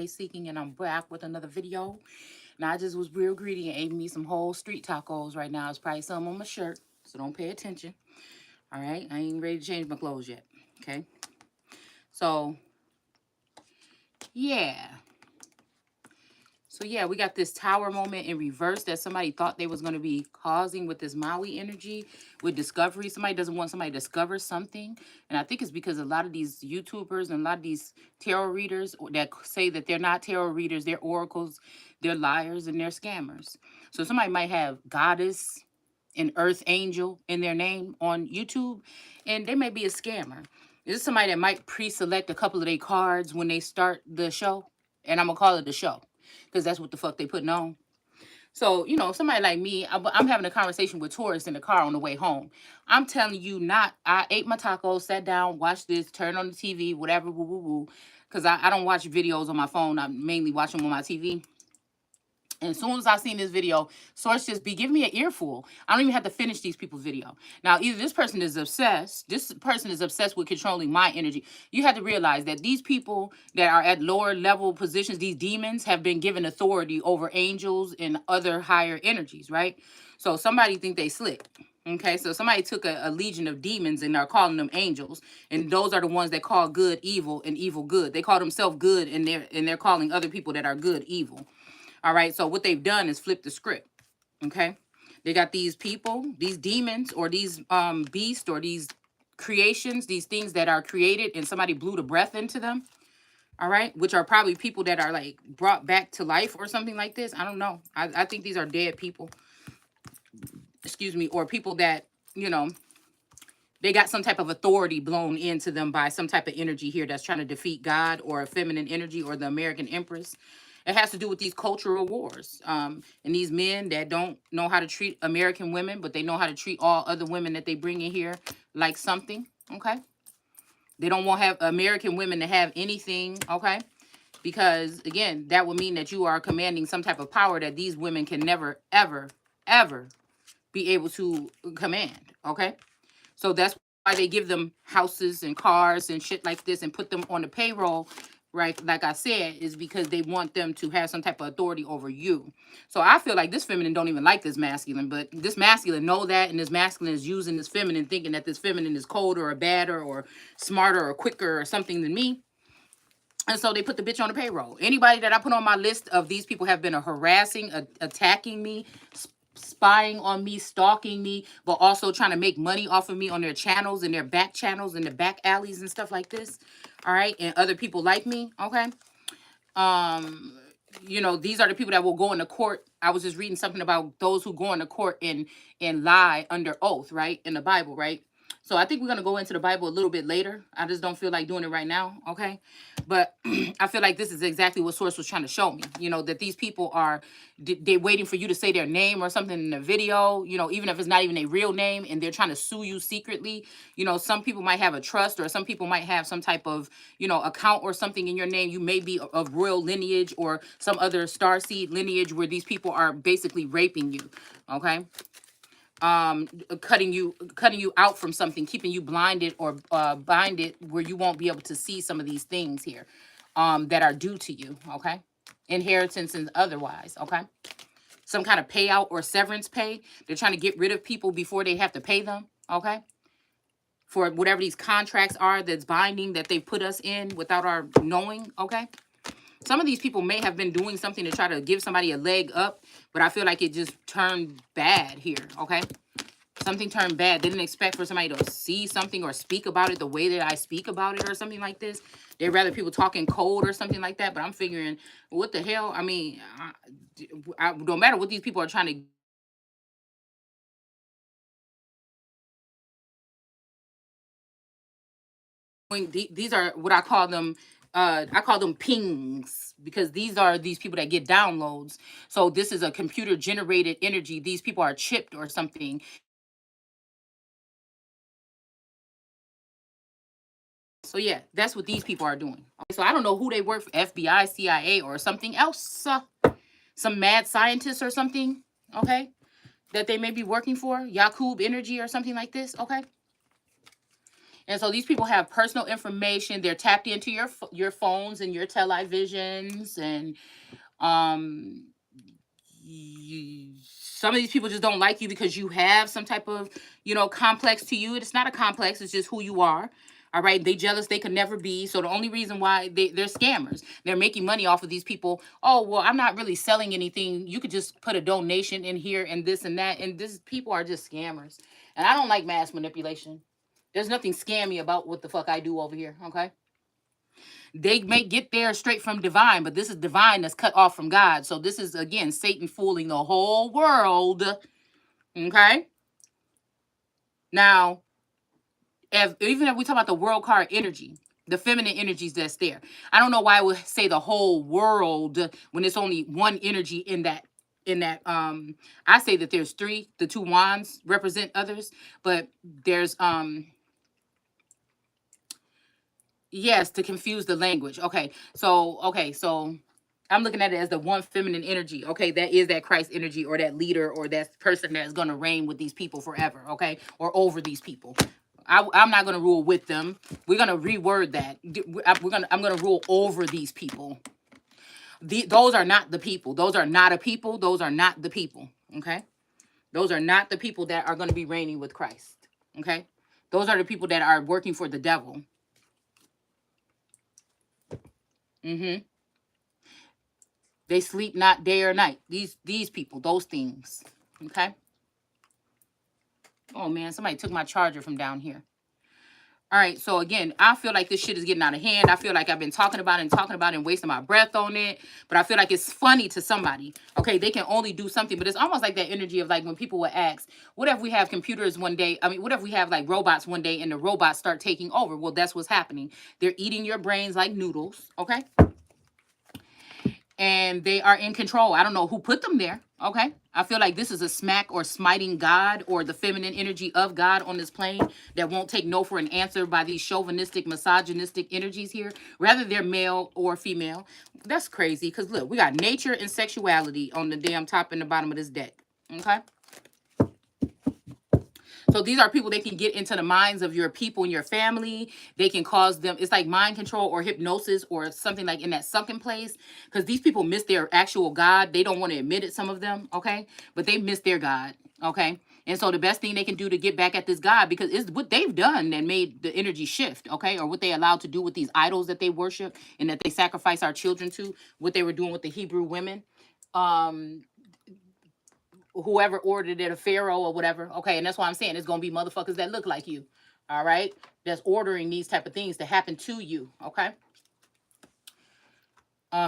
Seeking, and I'm back with another video. Now I just was real greedy and ate me some whole street tacos right now. It's probably some on my shirt, so don't pay attention. All right, I ain't ready to change my clothes yet. Okay, so yeah. We got this tower moment in reverse that somebody thought they was going to be causing with this Maui energy, with discovery. Somebody doesn't want somebody to discover something. And I think it's because a lot of these YouTubers and a lot of these tarot readers that say that they're not tarot readers, they're oracles, they're liars, and they're scammers. So somebody might have goddess and earth angel in their name on YouTube, and they may be a scammer. This is somebody that might pre-select a couple of their cards when they start the show, and I'm going to call it the show, because that's what the fuck they putting on. So, somebody like me, I'm having a conversation with Taurus in the car on the way home. I'm telling you I ate my tacos, sat down, watched this, turned on the TV, whatever, woo, woo, woo. Because I don't watch videos on my phone. I mainly watch them on my TV. And as soon as I seen this video, Source just be giving me an earful. I don't even have to finish these people's video. Now, either this person is obsessed with controlling my energy. You have to realize that these people that are at lower level positions, these demons, have been given authority over angels and other higher energies, right? So somebody think they slick. Okay, so somebody took a legion of demons and are calling them angels, and those are the ones that call good evil and evil good. They call themselves good, and they're calling other people that are good evil. All right, so what they've done is flip the script, okay? They got these people, these demons, or these beasts, or these creations, these things that are created, and somebody blew the breath into them, all right? Which are probably people that are, like, brought back to life or something like this. I don't know. I think these are dead people, excuse me, or people that, they got some type of authority blown into them by some type of energy here that's trying to defeat God, or a feminine energy, or the American Empress. It has to do with these cultural wars. And these men that don't know how to treat American women, but they know how to treat all other women that they bring in here like something, okay? They don't want have American women to have anything, okay? Because, again, that would mean that you are commanding some type of power that these women can never, ever, ever be able to command, okay? So that's why they give them houses and cars and shit like this and put them on the payroll, right? Like I said, is because they want them to have some type of authority over you. So I feel like this feminine don't even like this masculine, but this masculine know that, and this masculine is using this feminine, thinking that this feminine is colder or badder or smarter or quicker or something than me. And so they put the bitch on the payroll. Anybody that I put on my list of these people have been harassing, attacking me, spying on me, stalking me, but also trying to make money off of me on their channels and their back channels and their back alleys and stuff like this. All right. And other people like me. Okay. These are the people that will go into court. I was just reading something about those who go into court and lie under oath, right? In the Bible, right? So I think we're going to go into the Bible a little bit later. I just don't feel like doing it right now, okay? But I feel like this is exactly what Source was trying to show me, that these people are, they're waiting for you to say their name or something in the video, even if it's not even a real name, and they're trying to sue you secretly. Some people might have a trust, or some people might have some type of, account or something in your name. You may be of royal lineage or some other starseed lineage where these people are basically raping you, okay? Cutting you out from something, keeping you blinded or binded where you won't be able to see some of these things here that are due to you, okay? Inheritance and otherwise, okay? Some kind of payout or severance pay. They're trying to get rid of people before they have to pay them, okay? For whatever these contracts are that's binding that they put us in without our knowing, okay? Some of these people may have been doing something to try to give somebody a leg up, but I feel like it just turned bad here, okay? Something turned bad. They didn't expect for somebody to see something or speak about it the way that I speak about it or something like this. They'd rather people talking cold or something like that, but I'm figuring, what the hell? I mean, no matter what these people are trying to... These are what I call them pings, because these are these people that get downloads. So this is a computer generated energy. These people are chipped or something. So yeah, that's what these people are doing. So I don't know who they work for, FBI, CIA, or something else. Some mad scientist or something, okay? That they may be working for, Yakub Energy or something like this, okay? And so these people have personal information. They're tapped into your phones and your televisions, and um some of these people just don't like you because you have some type of, complex to you. It's not a complex, it's just who you are. All right, they jealous, they could never be. So the only reason why they're scammers, they're making money off of these people. Oh, well, I'm not really selling anything. You could just put a donation in here and this and that. And this people are just scammers. And I don't like mass manipulation. There's nothing scammy about what the fuck I do over here, okay? They may get there straight from divine, but this is divine that's cut off from God. So this is, again, Satan fooling the whole world. Okay? Now, even if we talk about the world card energy, the feminine energies that's there, I don't know why I would say the whole world when it's only one energy in that. I say that there's three. The two wands represent others, but there's yes, to confuse the language. Okay, so I'm looking at it as the one feminine energy. Okay, that is that Christ energy, or that leader, or that person that's going to reign with these people forever. Okay, or over these people. I'm not going to rule with them. We're going to reword that. I'm going to rule over these people. Those are not the people. Those are not a people. Those are not the people. Okay, those are not the people that are going to be reigning with Christ. Okay, those are the people that are working for the devil. They sleep not day or night. These people, those things. Okay. Oh man, somebody took my charger from down here. All right, so again, I feel like this shit is getting out of hand. I feel like I've been talking about it and wasting my breath on it. But I feel like it's funny to somebody. Okay, they can only do something, but it's almost like that energy of like when people would ask, what if we have computers one day? I mean, what if we have like robots one day and the robots start taking over? Well, that's what's happening. They're eating your brains like noodles, okay? And they are in control. I don't know who put them there. Okay. I feel like this is a smack or smiting God, or the feminine energy of God on this plane that won't take no for an answer by these chauvinistic, misogynistic energies here. Rather, they're male or female. That's crazy. Because look, we got nature and sexuality on the damn top and the bottom of this deck. Okay. So these are people, they can get into the minds of your people and your family. They can cause them, it's like mind control or hypnosis or something like in that sunken place. Because these people miss their actual God. They don't want to admit it, some of them, okay? But they miss their God, okay? And so the best thing they can do to get back at this God, because it's what they've done that made the energy shift, okay? Or what they allowed to do with these idols that they worship and that they sacrifice our children to, what they were doing with the Hebrew women. Whoever ordered it, a pharaoh or whatever. Okay, and that's why I'm saying it's going to be motherfuckers that look like you. All right? That's ordering these type of things to happen to you. Okay?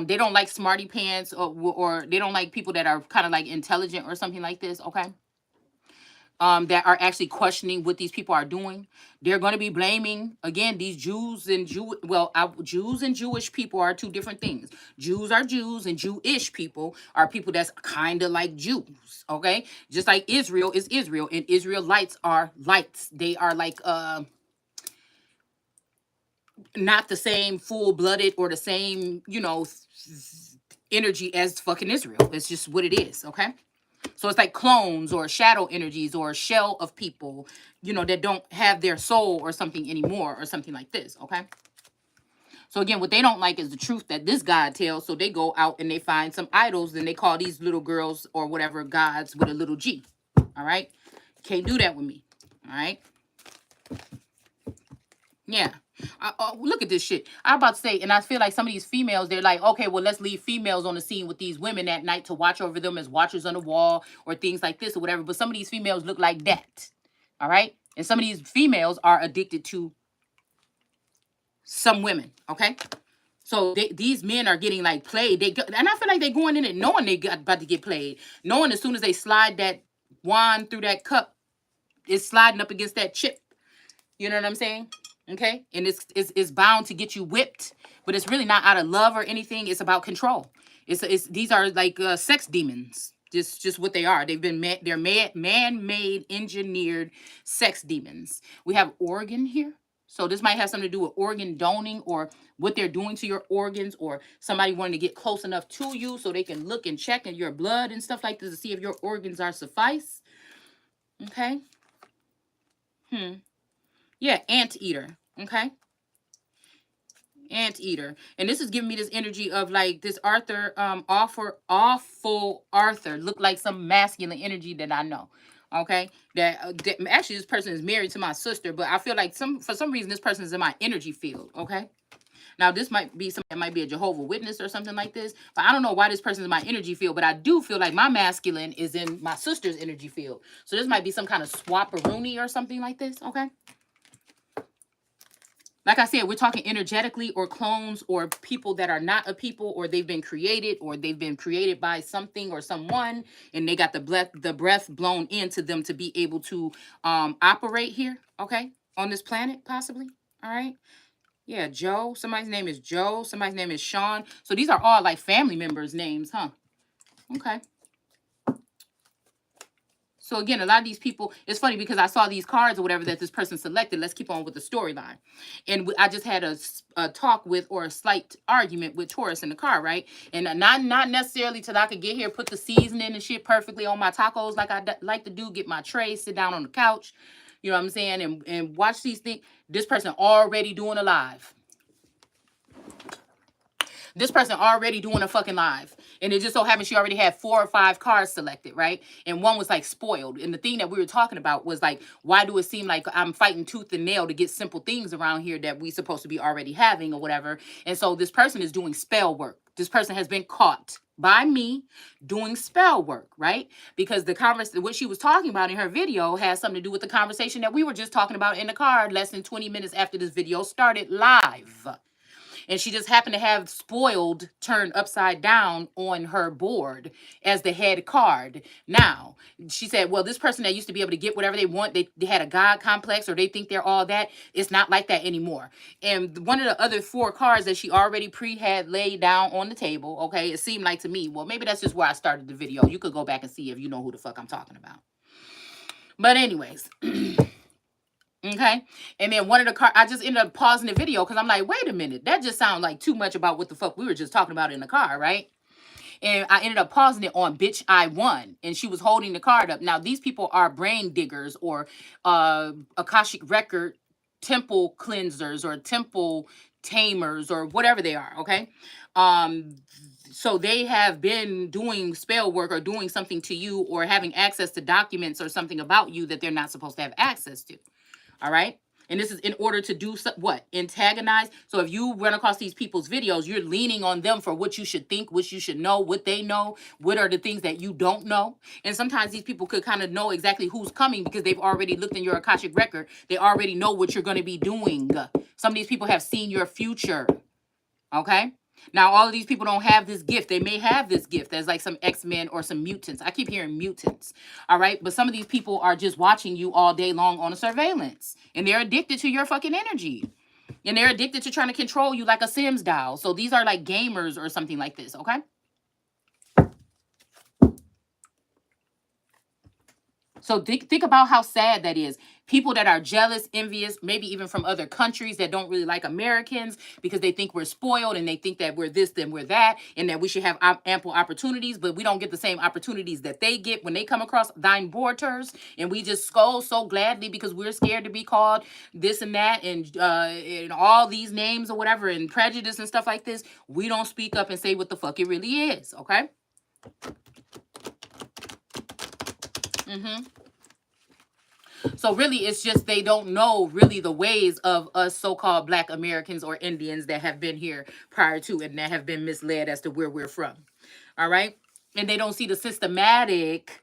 They don't like smarty pants, or they don't like people that are kind of like intelligent or something like this. Okay? That are actually questioning what these people are doing. They're going to be blaming, again, these Jews and Jews and Jewish people are two different things. Jews are Jews, and Jewish people are people that's kind of like Jews, okay? Just like Israel is Israel, and Israelites are lights. They are like not the same full-blooded or the same, energy as fucking Israel. It's just what it is, okay? So it's like clones or shadow energies or a shell of people, that don't have their soul or something anymore or something like this, okay? So again, what they don't like is the truth that this God tells. So they go out and they find some idols and they call these little girls or whatever gods with a little G, all right? Can't do that with me, all right? Yeah. Look at this shit. I'm about to say, and I feel like some of these females, they're like, okay, well, let's leave females on the scene with these women at night to watch over them as watchers on the wall or things like this or whatever. But some of these females look like that. All right. And some of these females are addicted to some women. Okay. So these men are getting like played. And I feel like they're going in it knowing they got about to get played. Knowing as soon as they slide that wand through that cup, it's sliding up against that chip. You know what I'm saying? Okay, and it's bound to get you whipped, but it's really not out of love or anything. It's about control. These are like sex demons. Just what they are. They're man-made, engineered sex demons. We have organ here, so this might have something to do with organ doning or what they're doing to your organs, or somebody wanting to get close enough to you so they can look and check in your blood and stuff like this to see if your organs are suffice. Okay. Yeah, anteater. Okay. Anteater. And this is giving me this energy of like this Arthur, awful Arthur. Look like some masculine energy that I know. Okay. That actually this person is married to my sister, but I feel like for some reason this person is in my energy field. Okay. Now, this might be something that might be a Jehovah's Witness or something like this, but I don't know why this person is in my energy field, but I do feel like my masculine is in my sister's energy field. So this might be some kind of swap-a-rooney or something like this, okay? Like I said, we're talking energetically or clones or people that are not a people, or they've been created by something or someone, and they got the breath blown into them to be able to operate here, okay, on this planet, possibly, all right? Yeah, Joe. Somebody's name is Joe. Somebody's name is Sean. So these are all like family members' names, huh? Okay. So again, a lot of these people, it's funny because I saw these cards or whatever that this person selected. Let's keep on with the storyline. And I just had a talk with, or a slight argument with Taurus in the car, right? And not necessarily till I could get here, put the seasoning and shit perfectly on my tacos like I like to do, get my tray, sit down on the couch, you know what I'm saying, and watch these things. This person already doing a live. This person already doing a fucking live. And it just so happens she already had 4 or 5 cards selected, right? And one was like spoiled. And the thing that we were talking about was like, why do it seem like I'm fighting tooth and nail to get simple things around here that we supposed to be already having or whatever? And so this person is doing spell work. This person has been caught by me doing spell work, right? Because what she was talking about in her video has something to do with the conversation that we were just talking about in the car less than 20 minutes after this video started live. And she just happened to have spoiled turned upside down on her board as the head card. Now, she said, well, this person that used to be able to get whatever they want, they had a God complex, or they think they're all that. It's not like that anymore. And one of the other 4 cards that she already had laid down on the table, okay, it seemed like to me, well, maybe that's just where I started the video. You could go back and see if you know who the fuck I'm talking about. But anyways... Okay. And then one of the cards, I just ended up pausing the video because I'm like, wait a minute, that just sounds like too much about what the fuck we were just talking about in the car, right? And I ended up pausing it on Bitch I Won. And she was holding the card up. Now, these people are brain diggers or Akashic record temple cleansers or temple tamers or whatever they are, okay? So they have been doing spell work or doing something to you or having access to documents or something about you that they're not supposed to have access to. All right. And this is in order to do what? Antagonize. So if you run across these people's videos, you're leaning on them for what you should think, what you should know, what they know, what are the things that you don't know. And sometimes these people could kind of know exactly who's coming because they've already looked in your Akashic record. They already know what you're going to be doing. Some of these people have seen your future. Okay. Now, all of these people don't have this gift. They may have this gift as like some X-Men or some mutants. I keep hearing mutants. All right. But some of these people are just watching you all day long on a surveillance. And they're addicted to your fucking energy. And they're addicted to trying to control you like a Sims doll. So these are like gamers or something like this. Okay. So think about how sad that is. People that are jealous, envious, maybe even from other countries that don't really like Americans because they think we're spoiled and they think that we're this, then we're that, and that we should have ample opportunities, but we don't get the same opportunities that they get when they come across thine borders, and we just scold so gladly because we're scared to be called this and that and all these names or whatever and prejudice and stuff like this. We don't speak up and say what the fuck it really is, okay? So really, it's just they don't know really the ways of us so-called Black Americans or Indians that have been here prior to and that have been misled as to where we're from. All right. And they don't see the systematic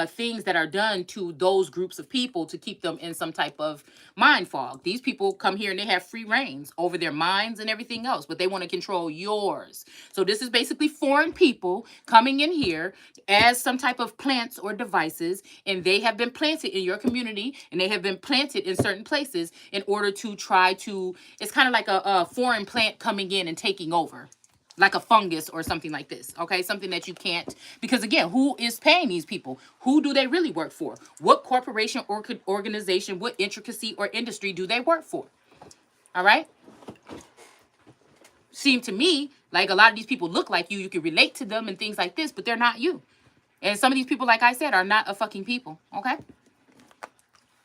things that are done to those groups of people to keep them in some type of mind fog. These people come here and they have free reigns over their minds and everything else, but they want to control yours. So this is basically foreign people coming in here as some type of plants or devices, and they have been planted in your community and they have been planted in certain places in order to try to, it's kind of like a foreign plant coming in and taking over. Like a fungus or something like this, okay? Something that you can't, because again, who is paying these people? Who do they really work for? What corporation or organization, what intricacy or industry do they work for? All right? Seem to me like a lot of these people look like you. You can relate to them and things like this, but they're not you. And some of these people, like I said, are not a fucking people, okay?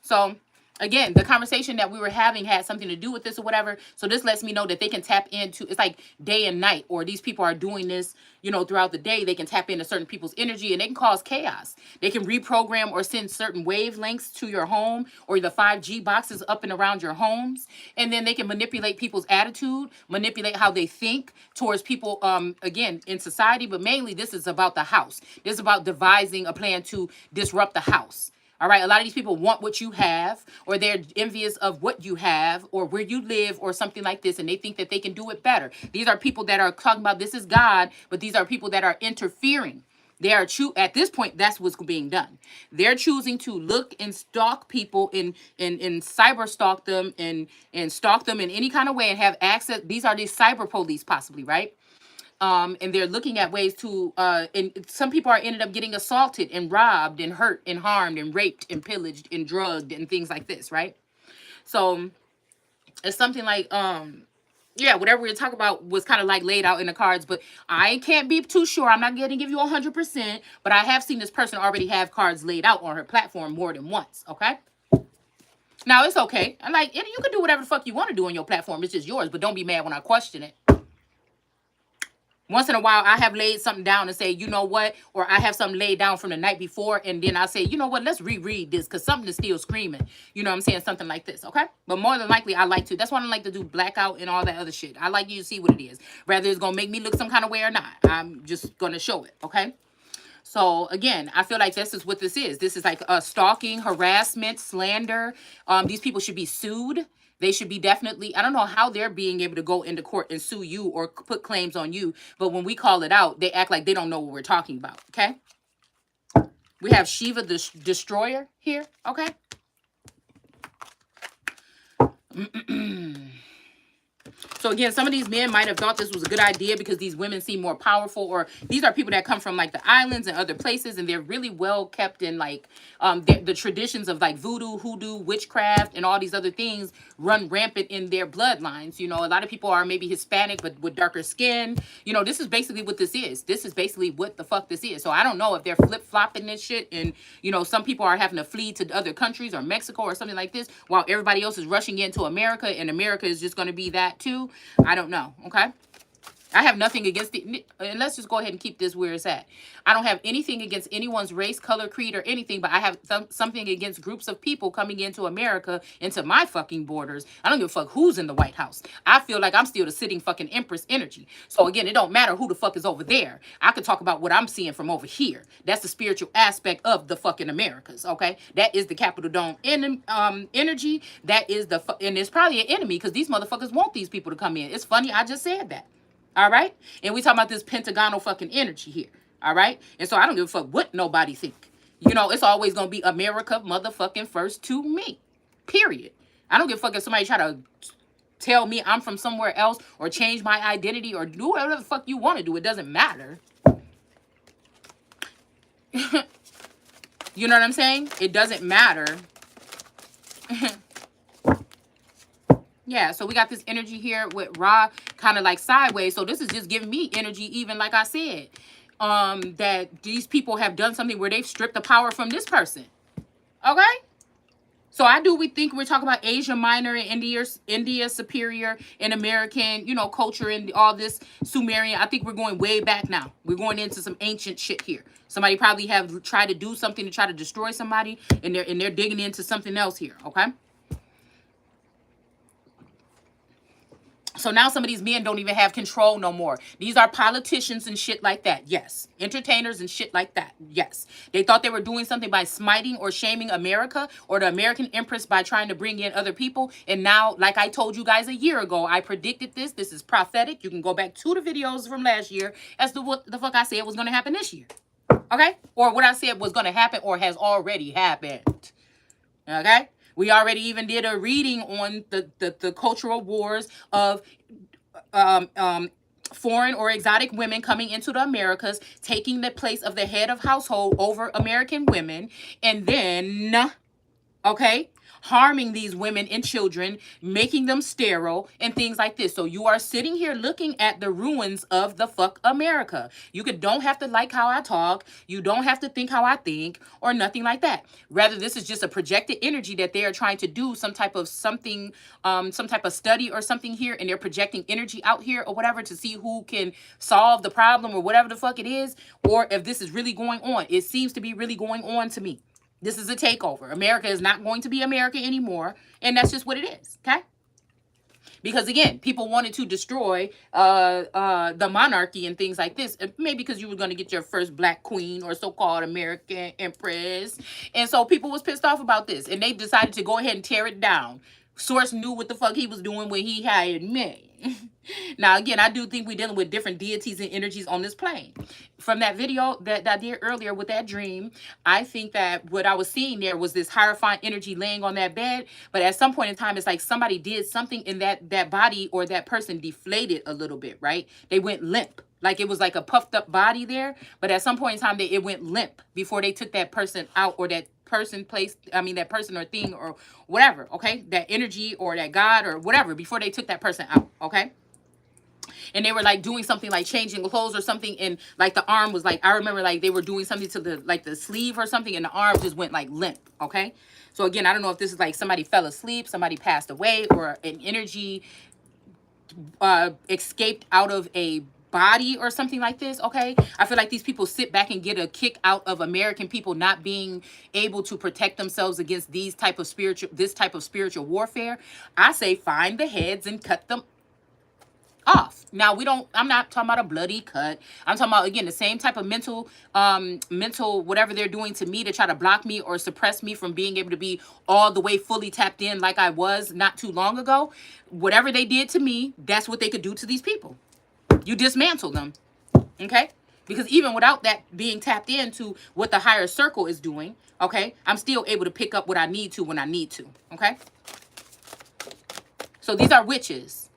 So again, the conversation that we were having had something to do with this or whatever. So this lets me know that they can tap into, it's like day and night, or these people are doing this, you know, throughout the day. They can tap into certain people's energy and they can cause chaos. They can reprogram or send certain wavelengths to your home or the 5G boxes up and around your homes. And then they can manipulate people's attitude, manipulate how they think towards people, again, in society. But mainly this is about the house. This is about devising a plan to disrupt the house. All right. A lot of these people want what you have, or they're envious of what you have or where you live or something like this. And they think that they can do it better. These are people that are talking about this is God, but these are people that are interfering. They are at this point, that's what's being done. They're choosing to look and stalk people and cyber stalk them and stalk them in any kind of way and have access. These are these cyber police possibly, right? And they're looking at ways to, and some people are ended up getting assaulted and robbed and hurt and harmed and raped and pillaged and drugged and things like this, right? So it's something like, yeah, whatever we're talking about was kind of like laid out in the cards, but I can't be too sure. I'm not going to give you 100%, but I have seen this person already have cards laid out on her platform more than once, okay? Now, it's okay. I'm like, you can do whatever the fuck you want to do on your platform. It's just yours, but don't be mad when I question it. Once in a while, I have laid something down and say, you know what? Or I have something laid down from the night before. And then I say, you know what? Let's reread this because something is still screaming. You know what I'm saying? Something like this. Okay. But more than likely, I like to. That's why I like to do blackout and all that other shit. I like you to see what it is. Whether it's going to make me look some kind of way or not. I'm just going to show it. Okay. So again, I feel like this is what this is. This is like stalking, harassment, slander. These people should be sued. They should be definitely, I don't know how they're being able to go into court and sue you or put claims on you. But when we call it out, they act like they don't know what we're talking about. Okay. We have Shiva the Destroyer here. Okay. So again, some of these men might have thought this was a good idea because these women seem more powerful, or these are people that come from like the islands and other places, and they're really well kept in like the traditions of like voodoo, hoodoo, witchcraft, and all these other things run rampant in their bloodlines. You know, a lot of people are maybe Hispanic but with darker skin. You know, this is basically what this is. This is basically what the fuck this is. So I don't know if they're flip-flopping this shit, and you know, some people are having to flee to other countries or Mexico or something like this while everybody else is rushing into America, and America is just going to be that too. I don't know. Okay. I have nothing against it. And let's just go ahead and keep this where it's at. I don't have anything against anyone's race, color, creed, or anything, but I have something against groups of people coming into America, into my fucking borders. I don't give a fuck who's in the White House. I feel like I'm still the sitting fucking Empress energy. So again, it don't matter who the fuck is over there. I could talk about what I'm seeing from over here. That's the spiritual aspect of the fucking Americas, okay? That is the Capitol Dome energy. That is and it's probably an enemy because these motherfuckers want these people to come in. It's funny, I just said that. All right. And we talking about this pentagonal fucking energy here. All right. And so I don't give a fuck what nobody think. You know, it's always going to be America motherfucking first to me. Period. I don't give a fuck if somebody try to tell me I'm from somewhere else or change my identity or do whatever the fuck you want to do. It doesn't matter. You know what I'm saying? It doesn't matter. Yeah, so we got this energy here with Ra kind of like sideways. So this is just giving me energy, even like I said, that these people have done something where they've stripped the power from this person. Okay? So we think we're talking about Asia Minor and India Superior and American, you know, culture and all this Sumerian. I think we're going way back now. We're going into some ancient shit here. Somebody probably have tried to do something to try to destroy somebody, and they're digging into something else here. Okay? So now some of these men don't even have control no more. These are politicians and shit like that. Yes. Entertainers and shit like that. Yes. They thought they were doing something by smiting or shaming America or the American Empress by trying to bring in other people. And now, like I told you guys a year ago, I predicted this. This is prophetic. You can go back to the videos from last year as to what the fuck I said was going to happen this year. Okay? Or what I said was going to happen or has already happened. Okay? We already even did a reading on the cultural wars of foreign or exotic women coming into the Americas, taking the place of the head of household over American women, and then, okay, harming these women and children, making them sterile and things like this. So you are sitting here looking at the ruins of the fuck America. You don't have to like how I talk. You don't have to think how I think or nothing like that. Rather, this is just a projected energy that they are trying to do some type of something, some type of study or something here, and they're projecting energy out here or whatever to see who can solve the problem or whatever the fuck it is, or if this is really going on. It seems to be really going on to me. This is a takeover. America is not going to be America anymore, and that's just what it is, okay? Because again, people wanted to destroy the monarchy and things like this, maybe because you were going to get your first black queen or so-called American empress, and so people was pissed off about this, and they decided to go ahead and tear it down. Source knew what the fuck he was doing when he hired me. Now, again, I do think we're dealing with different deities and energies on this plane. From that video that I did earlier with that dream, I think that what I was seeing there was this hierophant energy laying on that bed. But at some point in time, it's like somebody did something in that body, or that person deflated a little bit, right? They went limp. Like it was like a puffed up body there. But at some point in time, it went limp before they took that person out, or that person, place, I mean, that person or thing or whatever, okay? That energy or that God or whatever, before they took that person out, okay? And they were like doing something like changing clothes or something, and like the arm was like, I remember like they were doing something to the like the sleeve or something, and the arm just went like limp, okay? So again, I don't know if this is like somebody fell asleep, somebody passed away, or an energy escaped out of a body or something like this, okay? I feel like these people sit back and get a kick out of American people not being able to protect themselves against this type of spiritual warfare. I say find the heads and cut them off. Now, I'm not talking about a bloody cut. I'm talking about, again, the same type of mental whatever they're doing to me to try to block me or suppress me from being able to be all the way fully tapped in like I was not too long ago. Whatever they did to me, that's what they could do to these people. You dismantle them, okay? Because even without that being tapped into what the higher circle is doing, okay, I'm still able to pick up what I need to when I need to, okay? So these are witches.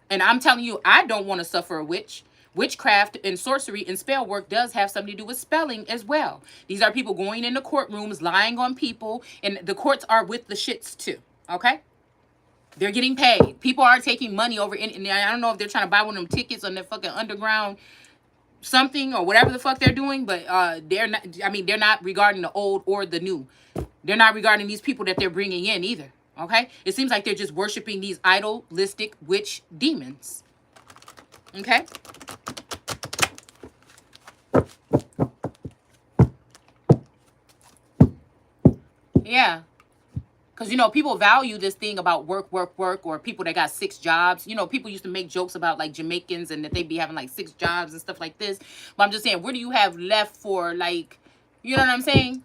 And I'm telling you, I don't want to suffer a witch. Witchcraft and sorcery and spell work does have something to do with spelling as well. These are people going into courtrooms, lying on people, and the courts are with the shits too, okay? They're getting paid. People are taking money over in, and I don't know if they're trying to buy one of them tickets on their fucking underground something or whatever the fuck they're doing, but they're not, I mean, they're not regarding the old or the new. They're not regarding these people that they're bringing in either. Okay? It seems like they're just worshiping these idolistic witch demons. Okay? Yeah. Because, you know, people value this thing about work, or people that got 6 jobs. You know, people used to make jokes about, like, Jamaicans and that they be having, like, 6 jobs and stuff like this. But I'm just saying, what do you have left for, like, you know what I'm saying?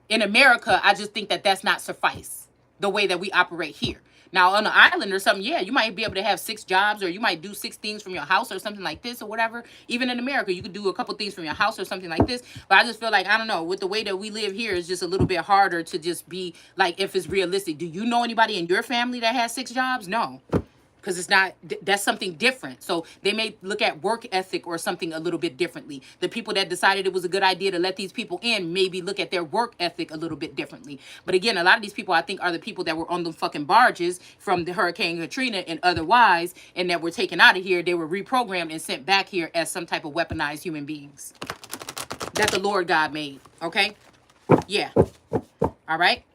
In America, I just think that that's not suffice. The way that we operate here. Now, on an island or something, yeah, you might be able to have 6 jobs, or you might do 6 things from your house or something like this or whatever. Even in America, you could do a couple things from your house or something like this. But I just feel like, I don't know, with the way that we live here, it's just a little bit harder to just be, like, if it's realistic. Do you know anybody in your family that has 6 jobs? No. Because it's not, that's something different. So they may look at work ethic or something a little bit differently. The people that decided it was a good idea to let these people in maybe look at their work ethic a little bit differently. But again, a lot of these people, I think, are the people that were on the fucking barges from the Hurricane Katrina and otherwise, and that were taken out of here. They were reprogrammed and sent back here as some type of weaponized human beings that the Lord God made. Okay? Yeah. All right?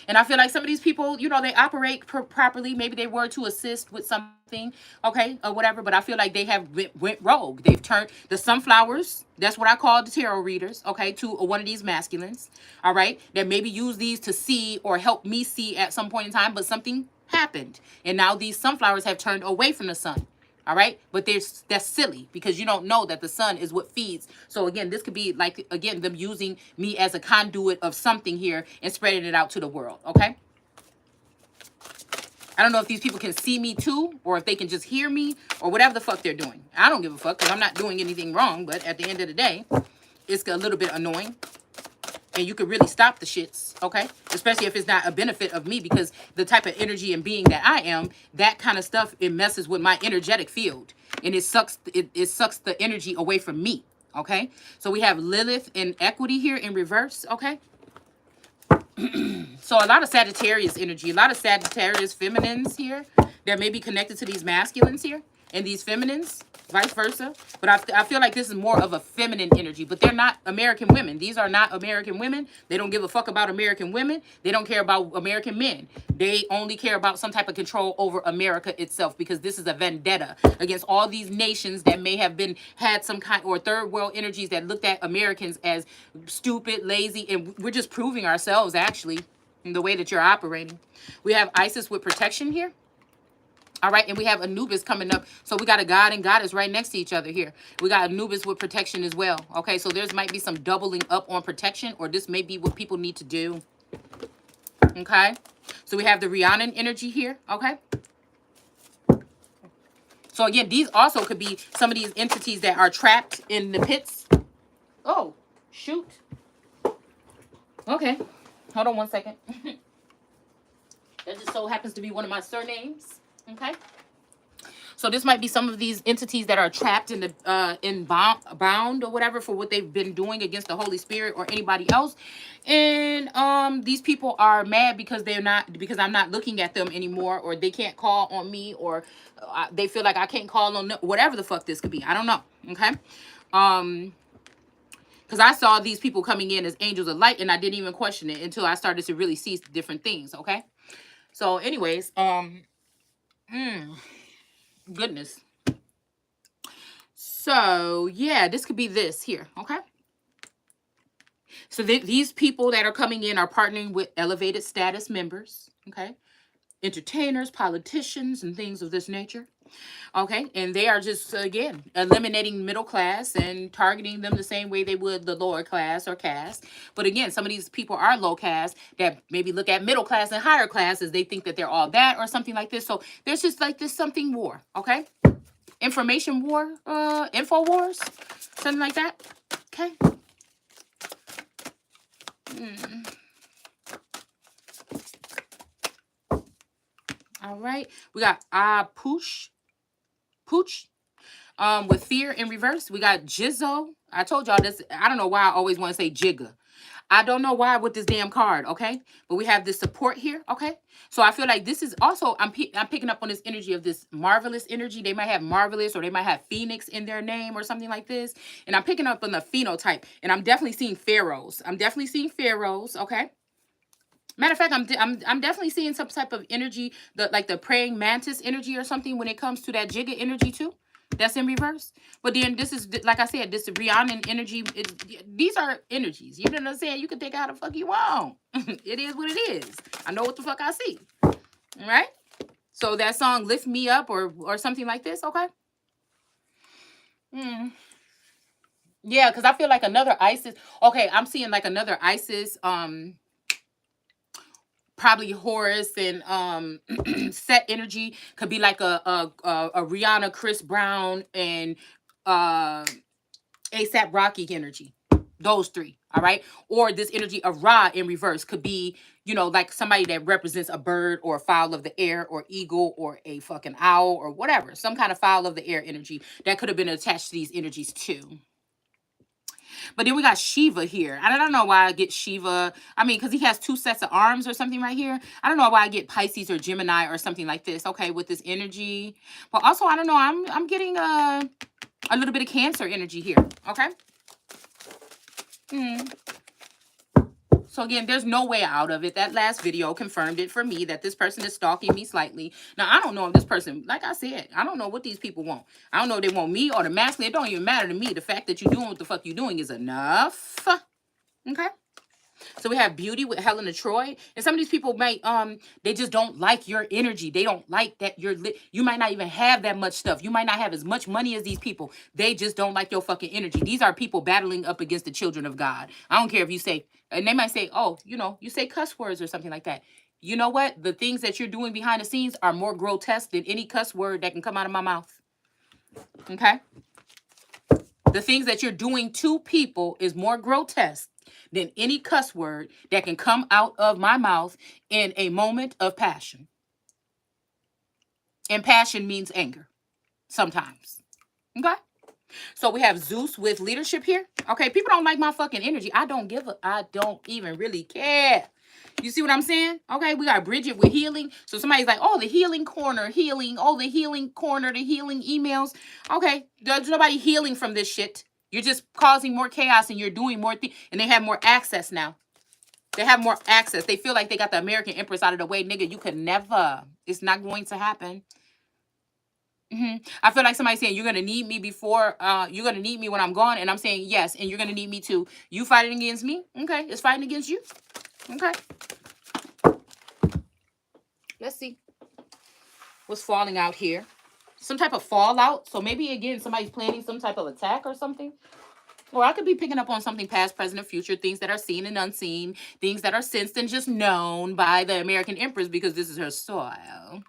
And I feel like some of these people, you know, they operate properly. Maybe they were to assist with something, okay, or whatever. But I feel like they have went rogue. They've turned the sunflowers, that's what I call the tarot readers, okay, to one of these masculines, all right, that maybe use these to see or help me see at some point in time. But something happened. And now these sunflowers have turned away from the sun. All right. But that's silly because you don't know that the sun is what feeds. So, again, this could be like, again, them using me as a conduit of something here and spreading it out to the world. OK, I don't know if these people can see me, too, or if they can just hear me or whatever the fuck they're doing. I don't give a fuck because I'm not doing anything wrong. But at the end of the day, it's a little bit annoying. And you could really stop the shits, okay? Especially if it's not a benefit of me, because the type of energy and being that I am, that kind of stuff, it messes with my energetic field. And it sucks the energy away from me, okay? So we have Lilith in equity here in reverse, okay? So a lot of Sagittarius energy, a lot of Sagittarius feminines here that may be connected to these masculines here and these feminines, vice versa. But I feel like this is more of a feminine energy, but they're not American women. These are not American women. They don't give a fuck about American women. They don't care about American men. They only care about some type of control over America itself, because this is a vendetta against all these nations that may have had some kind, or third world energies that looked at Americans as stupid, lazy, and we're just proving ourselves actually in the way that you're operating. We have Isis with protection here. All right, and we have Anubis coming up. So we got a god and goddess right next to each other here. We got Anubis with protection as well. Okay, so there's might be some doubling up on protection, or this may be what people need to do. Okay, so we have the Rhiannon energy here. Okay, so again, these also could be some of these entities that are trapped in the pits. Oh, shoot. Okay, hold on one second. That just so happens to be one of my surnames. Okay, so this might be some of these entities that are trapped in the bound or whatever for what they've been doing against the Holy Spirit or anybody else. And these people are mad because I'm not looking at them anymore, or they can't call on me, or they feel like I can't call on them, whatever the fuck this could be. I don't know. Okay, because I saw these people coming in as angels of light, and I didn't even question it until I started to really see different things. Okay, so anyways, goodness. So yeah, this could be this here. Okay, so these people that are coming in are partnering with elevated status members. Okay, entertainers, politicians, and things of this nature. Okay, and they are just, again, eliminating middle class and targeting them the same way they would the lower class or caste. But again, some of these people are low caste that maybe look at middle class and higher class as they think that they're all that or something like this. So there's just like this something war. Okay, information war, info wars, something like that. Okay. All right, we got Pooch with fear in reverse. We got Jizzo. I told y'all this. I don't know why I always want to say Jigga. I don't know why with this damn card, okay? But we have this support here, okay? So I feel like this is also, I'm picking up on this energy of this marvelous energy. They might have marvelous, or they might have phoenix in their name or something like this. And I'm picking up on the phenotype. And I'm definitely seeing pharaohs. Okay? Matter of fact, I'm definitely seeing some type of energy, like the praying mantis energy or something when it comes to that Jigga energy too. That's in reverse. But then this is, like I said, this Rhiannon energy. These are energies. You know what I'm saying? You can take it how the fuck you want. It is what it is. I know what the fuck I see. All right? So that song, Lift Me Up, or something like this, okay? Yeah, because I feel like another Isis. Okay, I'm seeing like another Isis, probably Horus and Set energy could be like a Rihanna, Chris Brown, and ASAP Rocky energy. Those three, all right? Or this energy of Ra in reverse could be, you know, like somebody that represents a bird or a fowl of the air or eagle or a fucking owl or whatever. Some kind of fowl of the air energy that could have been attached to these energies too. But then we got Shiva here. I don't know why I get Shiva. I mean, because he has two sets of arms or something right here. I don't know why I get Pisces or Gemini or something like this. Okay, with this energy. But also, I don't know. I'm getting a little bit of Cancer energy here. Okay. So again, there's no way out of it. That last video confirmed it for me that this person is stalking me slightly. Now, I don't know if this person, like I said, I don't know what these people want. I don't know if they want me or the masculine. It don't even matter to me. The fact that you're doing what the fuck you're doing is enough. Okay. So we have Beauty with Helena Troy. And some of these people might, they just don't like your energy. They don't like that you're lit. You might not even have that much stuff. You might not have as much money as these people. They just don't like your fucking energy. These are people battling up against the children of God. I don't care if you say, and they might say, oh, you know, you say cuss words or something like that. You know what? The things that you're doing behind the scenes are more grotesque than any cuss word that can come out of my mouth. Okay? The things that you're doing to people is more grotesque than any cuss word that can come out of my mouth in a moment of passion. And passion means anger sometimes. Okay? So we have Zeus with leadership here. Okay, people don't like my fucking energy. I don't even really care. You see what I'm saying? Okay, we got Bridget with healing. So somebody's like, oh, the healing corner, healing. Oh, the healing corner, the healing emails. Okay, there's nobody healing from this shit. You're just causing more chaos and you're doing more things. And they have more access now. They have more access. They feel like they got the American Empress out of the way. Nigga, you could never. It's not going to happen. I feel like somebody saying, you're going to need me before, you're going to need me when I'm gone. And I'm saying, yes, and you're going to need me too. You fighting against me? Okay, it's fighting against you. Okay. Let's see what's falling out here. Some type of fallout. So maybe, again, somebody's planning some type of attack or something. Or I could be picking up on something past, present, and future. Things that are seen and unseen. Things that are sensed and just known by the American Empress because this is her soil.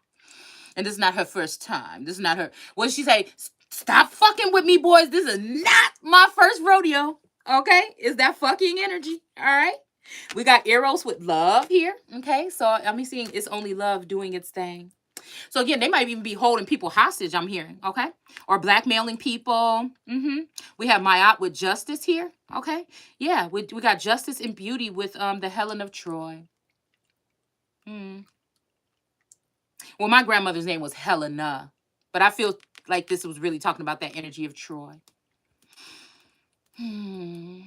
And this is not her first time. This is not her. What did she say? Stop fucking with me, boys. This is not my first rodeo. Okay? Is that fucking energy? All right? We got Eros with love here. Okay? So I'm seeing it's only love doing its thing. So again, they might even be holding people hostage, I'm hearing. Okay? Or blackmailing people. We have Mayat with justice here. Okay? Yeah, we got justice and beauty with the Helen of Troy. Well, my grandmother's name was Helena, but I feel like this was really talking about that energy of Troy. Maybe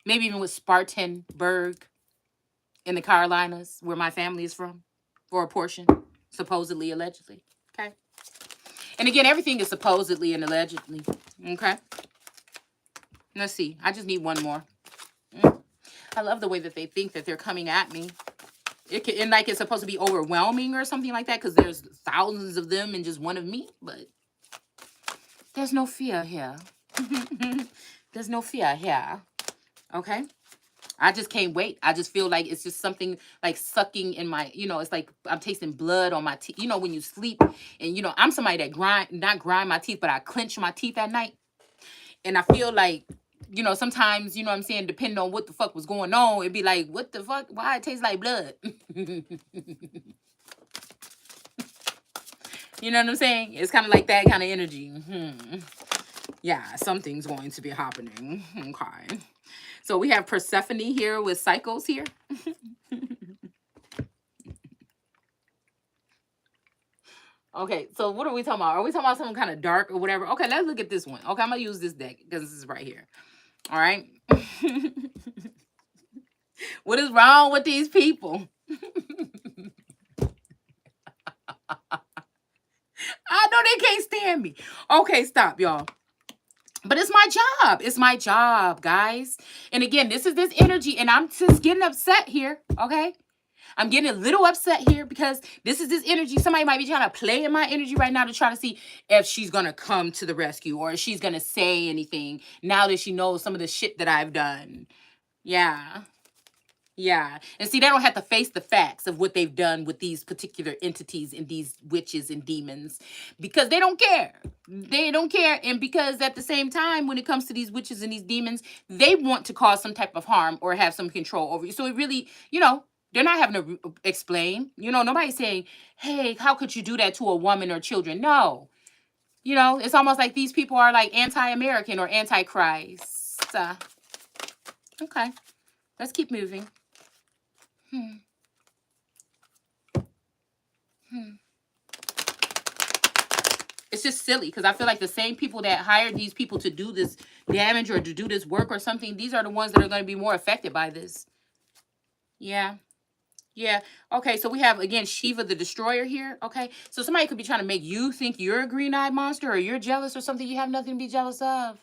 even with Spartanburg in the Carolinas, where my family is from, for a portion, supposedly, allegedly. Okay. And again, everything is supposedly and allegedly. Okay. Let's see. I just need one more. I love the way that they think that they're coming at me. And like it's supposed to be overwhelming or something like that because there's thousands of them and just one of me, but there's no fear here. There's no fear here. Okay? I just can't wait. I just feel like it's just something like sucking in my, it's like I'm tasting blood on my teeth. You know, when you sleep and, I'm somebody that not grind my teeth, but I clench my teeth at night. And I feel like, sometimes, what I'm saying, depending on what the fuck was going on, it'd be like, what the fuck? Why it tastes like blood? You know what I'm saying? It's kind of like that kind of energy. Yeah, something's going to be happening. Okay. So we have Persephone here with cycles here. Okay, so what are we talking about? Are we talking about something kind of dark or whatever? Okay, let's look at this one. Okay, I'm going to use this deck because this is right here. All right. What is wrong with these people? I know they can't stand me. Okay, stop, y'all. But it's my job. It's my job, guys. And again, this is this energy, and I'm just getting upset here, okay? I'm getting a little upset here because this is this energy. Somebody might be trying to play in my energy right now to try to see if she's going to come to the rescue or if she's going to say anything now that she knows some of the shit that I've done. Yeah. Yeah. And see, they don't have to face the facts of what they've done with these particular entities and these witches and demons because they don't care. They don't care. And because at the same time, when it comes to these witches and these demons, they want to cause some type of harm or have some control over you. So it really, they're not having to explain. Nobody's saying, hey, how could you do that to a woman or children? No. It's almost like these people are like anti-American or anti-Christ. Okay. Let's keep moving. It's just silly because I feel like the same people that hired these people to do this damage or to do this work or something, these are the ones that are going to be more affected by this. Yeah. Yeah. Okay. So we have, again, Shiva the Destroyer here. Okay. So somebody could be trying to make you think you're a green-eyed monster or you're jealous or something. You have nothing to be jealous of.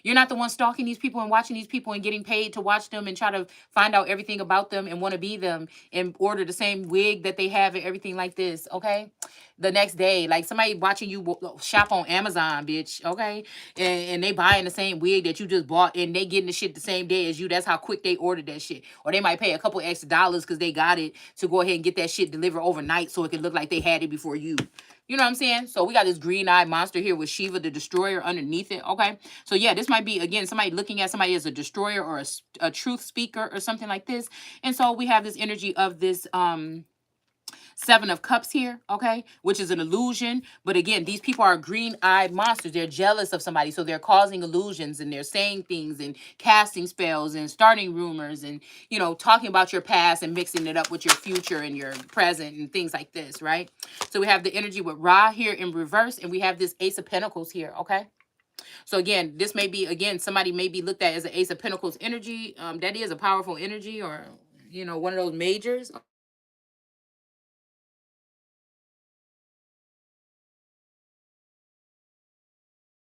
You're not the one stalking these people and watching these people and getting paid to watch them and try to find out everything about them and want to be them and order the same wig that they have and everything like this, okay? The next day, like somebody watching you shop on Amazon, bitch, okay? And they buying the same wig that you just bought and they getting the shit the same day as you. That's how quick they ordered that shit. Or they might pay a couple extra dollars because they got it to go ahead and get that shit delivered overnight so it can look like they had it before you. You know what I'm saying? So we got this green-eyed monster here with Shiva the Destroyer underneath it, okay? So yeah, this might be, again, somebody looking at somebody as a destroyer or a truth speaker or something like this. And so we have this energy of this Seven of Cups here, okay, which is an illusion. But again, these people are green-eyed monsters. They're jealous of somebody, so they're causing illusions, and they're saying things and casting spells and starting rumors and, you know, talking about your past and mixing it up with your future and your present and things like this, right? So we have the energy with Ra here in reverse, and we have this Ace of Pentacles here, okay? So again, this may be, again, somebody may be looked at as an Ace of Pentacles energy. That is a powerful energy, or, you know, one of those majors.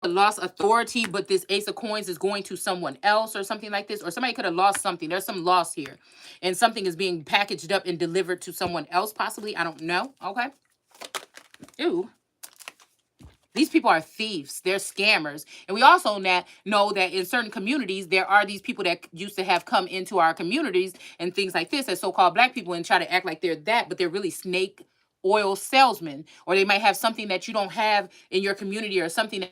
Lost authority, but this Ace of Coins is going to someone else or something like this, or somebody could have lost something. There's some loss here, and something is being packaged up and delivered to someone else, possibly. I don't know. Okay. Ooh. These people are thieves. They're scammers. And we also know that in certain communities, there are these people that used to have come into our communities and things like this as so-called Black people and try to act like they're that, but they're really snake oil salesmen. Or they might have something that you don't have in your community, or something